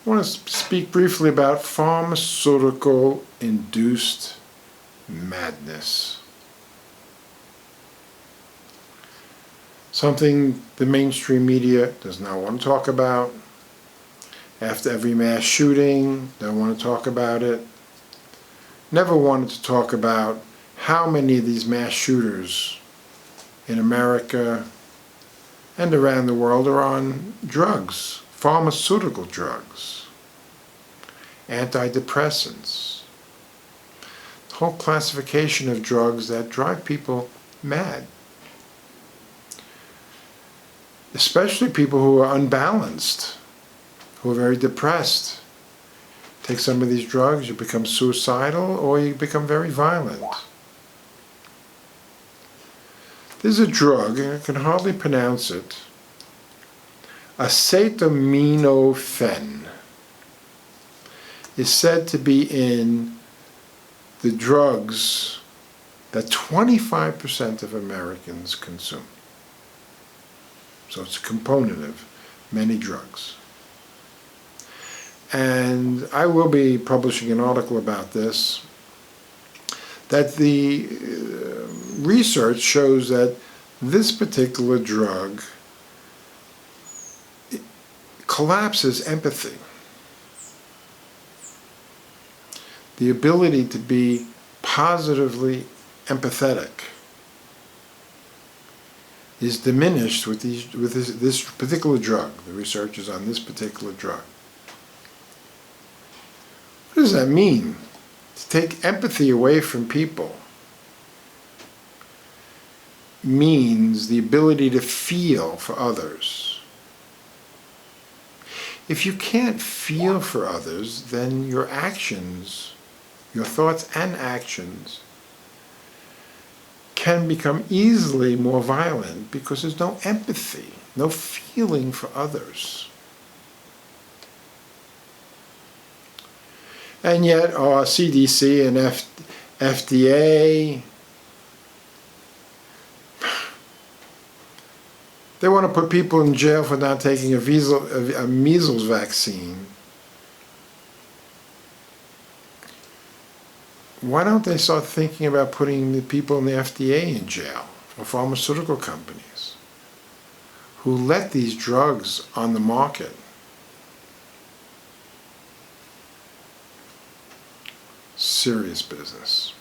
I want to speak briefly about pharmaceutical induced madness. Something the mainstream media does not want to talk about. After every mass shooting, don't want to talk about it. Never wanted to talk about how many of these mass shooters in America and around the world are on drugs, pharmaceutical drugs, antidepressants, the whole classification of drugs that drive people mad. Especially people who are unbalanced, who are very depressed. Take some of these drugs, you become suicidal or you become very violent. There's a drug, I can hardly pronounce it, acetaminophen, is said to be in the drugs that 25% of Americans consume. So it's a component of many drugs. And I will be publishing an article about this, that the research shows that this particular drug collapses empathy. The ability to be positively empathetic is diminished with this particular drug. The research is on this particular drug. What does that mean? To take empathy away from people means the ability to feel for others. If you can't feel for others, then your actions, your thoughts and actions, can become easily more violent because there's no empathy, no feeling for others. And yet our CDC and FDA, they want to put people in jail for not taking a measles vaccine. Why don't they start thinking about putting the people in the FDA in jail, or pharmaceutical companies, who let these drugs on the market? Serious business.